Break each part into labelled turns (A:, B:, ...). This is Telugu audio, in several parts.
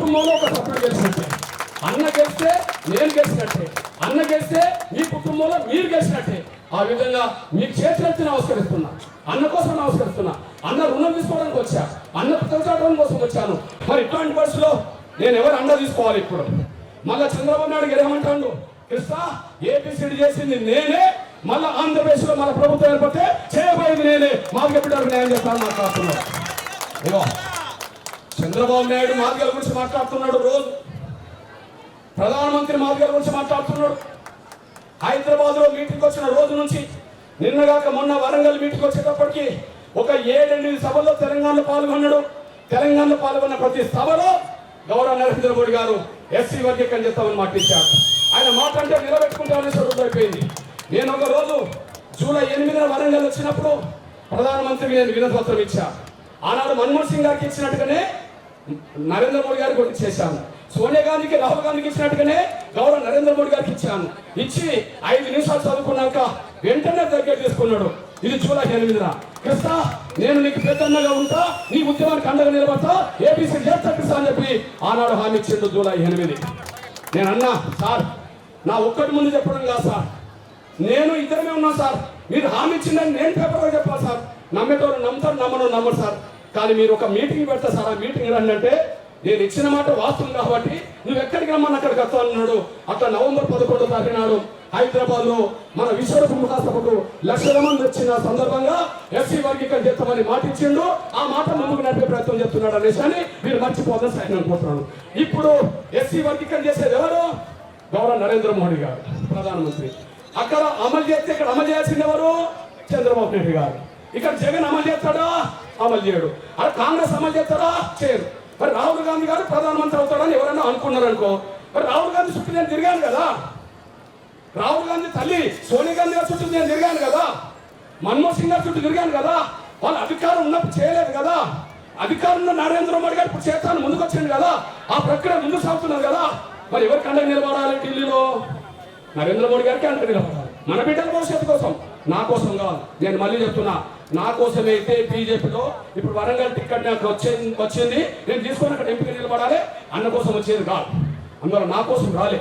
A: కుటుంబంలో ఒక సభ్యుడు గెలిచినట్టే, అన్న గెలిస్తే నేను గెలిచినట్టే, అన్న గెలిస్తే మీ కుటుంబంలో మీరు గెలిచినట్టే. ఆ విధంగా మీకు చేతులెత్తి నమస్కరిస్తున్నా, అన్న కోసం నమస్కరిస్తున్నా. అన్న రుణం తీసుకోవడానికి వచ్చా, అన్న పితృచాటం కోసం వచ్చాను. మరి ఇట్లాంటి పరిస్థితుల్లో నేను ఎవరు అండ తీసుకోవాలి? ఇప్పుడు మళ్ళా చంద్రబాబు నాయుడు ఏమంటాడు, కృష్ణ ఏపీసీడీ చేసింది నేనే, మళ్ళా ఆంధ్రప్రదేశ్ లో మన ప్రభుత్వం ఏర్పడితే చేయబోయేది నేనే, మాదిగ బిడ్డలకు న్యాయం చేస్తాను మాట్లాడుతున్నాడు. ఇగో చంద్రబాబు నాయుడు మాదిగల గురించి మాట్లాడుతున్నాడు, రోజు ప్రధానమంత్రి మాదిగల గురించి మాట్లాడుతున్నాడు. హైదరాబాద్ లో మీటింగ్ వచ్చిన రోజు నుంచి నిన్నగాక మొన్న వరంగల్ మీటింగ్ వచ్చేటప్పటికి ఒక 7-8 సభల్లో తెలంగాణలో పాల్గొన్నాడు. తెలంగాణలో పాల్గొన్న ప్రతి సభలో గౌరవ నరేంద్ర మోడీ గారు ఎస్సీ వర్గీకరణ చేస్తామని మాట ఇచ్చారు. ఆయన మాట అంటే నిలబెట్టుకుంటామని రోజు అయిపోయింది. నేను ఒక రోజు జూలై 8న వరంగల్ వచ్చినప్పుడు ప్రధానమంత్రికి నేను వినతి పత్రం ఇచ్చా. ఆనాడు మన్మోహన్ సింగ్ గారికి ఇచ్చినట్టుగానే నరేంద్ర మోడీ గారికి కూడా చేశాను. సోనియా గాంధీకి, రాహుల్ గాంధీకి ఇచ్చినట్టుగానే గౌరవ నరేంద్ర మోడీ గారికి ఇచ్చాను. ఇచ్చి 5 నిమిషాలు చదువుకున్నాక వెంటనే దగ్గర తీసుకున్నాడు. ఇది జూలై 8న. కృష్ణ నేను నీకు పెద్దన్నగా ఉంటా, నీ ఉద్యమానికి అండగా నిలబడతా, ఏపీసీ చేస్తా కృష్ణ అని చెప్పి ఆనాడు హామీ ఇచ్చిండు జూలై 8. నేను అన్నా, సార్ నా ఒక్కటి ముందు చెప్పడం కాదు సార్, నేను ఇద్దరమే ఉన్నాం సార్. మీరు హామీ ఇచ్చిందని నేను పేపర్లో చెప్పాలి సార్. నమ్మేటోళ్ళు నమ్ముతారు, నమ్మరు సార్. కానీ మీరు ఒక మీటింగ్ పెడతా సార్, ఆ మీటింగ్ రండి అంటే నేను ఇచ్చిన మాట వాస్తవం కాబట్టి నువ్వు ఎక్కడికి రమ్మని అక్కడికి వస్తా అన్నాడు. అట్లా నవంబర్ 11వ తారీఖు నాడు హైదరాబాద్ లో మన విశ్వరూప మహాసభకు లక్షల మంది వచ్చిన సందర్భంగా ఎస్సీ వర్గీకరణ చేస్తామని మాట ఇచ్చిండు. ఆ మాట ముందుకు నడిపే ప్రయత్నం చేస్తున్నాడు అనేసి అని మీరు మర్చిపోదని సైన్ అనుకుంటున్నాను. ఇప్పుడు ఎస్సీ వర్గీకరణ చేసేది ఎవరు? గౌరవ నరేంద్ర మోడీ గారు ప్రధానమంత్రి. అక్కడ అమలు చేస్తే ఇక్కడ అమలు చేయాల్సింది ఎవరు? చంద్రబాబు నాయుడు గారు. ఇక్కడ జగన్ అమలు చేస్తాడా? అమలు చేయడు. అక్కడ కాంగ్రెస్ అమలు చేస్తాడా? చేయరు. మరి రాహుల్ గాంధీ గారు ప్రధానమంత్రి అవుతాడని ఎవరైనా అనుకున్నారు అనుకో, మరి రాహుల్ గాంధీ చుట్టూ నేను తిరిగాను కదా, రాహుల్ గాంధీ తల్లి సోనియా గాంధీ గారి చుట్టూ నేను తిరిగాను కదా, మన్మోహన్ సింగ్ గారి చుట్టూ తిరిగాను కదా. వాళ్ళు అధికారం ఉన్నప్పుడు చేయలేదు కదా. అధికారం ఉన్న నరేంద్ర మోడీ గారు ఇప్పుడు చేస్తాను ముందుకు వచ్చింది కదా. ఆ ప్రక్రియ ముందుకు సాగుతున్నారు కదా. మరి ఎవరికి అండగా నిలబడాలి? ఢిల్లీలో నరేంద్ర మోడీ గారికి అండగా నిలబడాలి. మన బిడ్డల భవిష్యత్తు కోసం, నా కోసం కావాలి. నేను మళ్ళీ చెప్తున్నా, నా కోసమే అయితే బీజేపీలో ఇప్పుడు వరంగల్ టికెట్ నాకు వచ్చింది, నేను తీసుకొని అక్కడ ఎంపిక నిలబడాలి. అన్న కోసం వచ్చేది కాదు, అందువల్ల నా కోసం రాలే,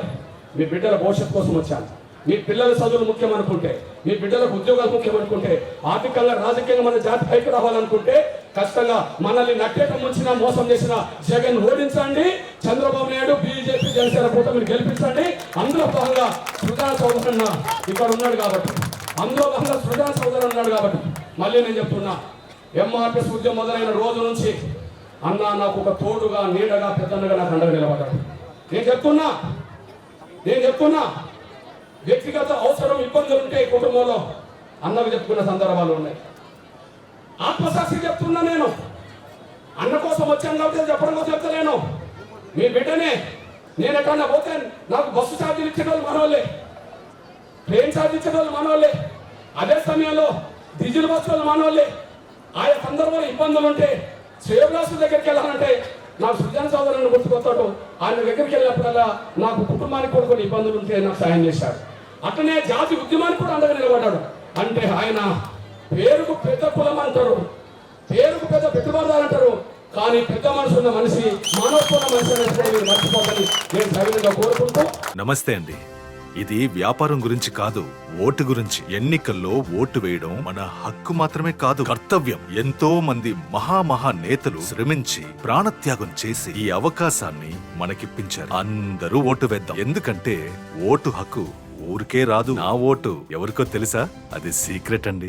A: మీ బిడ్డల భవిష్యత్తు కోసం వచ్చాను. మీ పిల్లల చదువులు ముఖ్యం అనుకుంటే, మీ బిడ్డలకు ఉద్యోగాలు ముఖ్యం అనుకుంటే, ఆర్థికంగా రాజకీయంగా మన జాతి పైకి రావాలనుకుంటే ఖచ్చితంగా మనల్ని నట్టేట ముంచిన మోసం చేసిన జగన్ ఓడించండి. చంద్రబాబు నాయుడు, బీజేపీ, జనసేన కూటమిని గెలిపించండి. అందులో భాగంగా సృజన సోదరన్న ఇక్కడ ఉన్నాడు కాబట్టి, అందులో భాగంగా సృజన సోదరు ఉన్నాడు కాబట్టి మళ్ళీ నేను చెప్తున్నా, ఎంఆర్ఎస్ ఉద్యమం మొదలైన రోజు నుంచి అన్న నాకు ఒక తోడుగా, నీడగా, పెద్దన్నగా నాకు అండగా నిలబడ్డాడు. నేను చెప్తున్నా వ్యక్తిగత అవసరం, ఇబ్బందులు ఉంటే కుటుంబంలో అన్నకు చెప్పుకున్న సందర్భాలు ఉన్నాయి. ఆత్మసాక్షి చెప్తున్నా, నేను అన్న కోసం వచ్చాను కాబట్టి చెప్పడం కోసం చెప్తలేను. మీ బిడ్డనే నేను ఎక్కడన్నా పోతే నాకు బస్సు ఛార్జీలు ఇచ్చిన వాళ్ళు మనవాళ్ళే, ట్రైన్ ఛార్జ్ ఇచ్చిన వాళ్ళు మనవాళ్ళే, అదే సమయంలో డీజిల్ బస్సులు మనవాళ్ళే. ఆయా సందర్భంలో ఇబ్బందులు ఉంటే శ్రేయోభిలాషుల దగ్గరికి వెళ్ళాలంటే నాకు సృజన సోదరులను గుర్తుకొస్తాడు. ఆయన దగ్గరికి వెళ్ళినప్పుడల్లా నాకు కుటుంబానికి కూడా కొన్ని ఇబ్బందులు ఉంటే నాకు సాయం చేశాడు. అట్లనే జాతి ఉద్యమానికి కూడా అండగా నిలబడ్డాడు. అంటే ఆయన పేరుకు పెద్ద కులం అంటారు, పేరుకు పెద్ద పెట్టుబడిదారు అంటారు, కానీ పెద్ద మనసు ఉన్న మనిషి, మానవత్వం ఉన్న మనిషి అనేది మీరు మర్చిపోతారని నేను సవినయంగా కోరుకుంటూ.
B: నమస్తే అండి. ఇది వ్యాపారం గురించి కాదు, ఓటు గురించి. ఎన్నికల్లో ఓటు వేయడం మన హక్కు మాత్రమే కాదు, కర్తవ్యం. ఎంతో మంది మహా నేతలు శ్రమించి ప్రాణత్యాగం చేసి ఈ అవకాశాన్ని మనకిప్పించారు. అందరూ ఓటు వేద్దాం. ఎందుకంటే ఓటు హక్కు ఊరికే రాదు. నా ఓటు ఎవరికో తెలుసా? అది సీక్రెట్ అండి.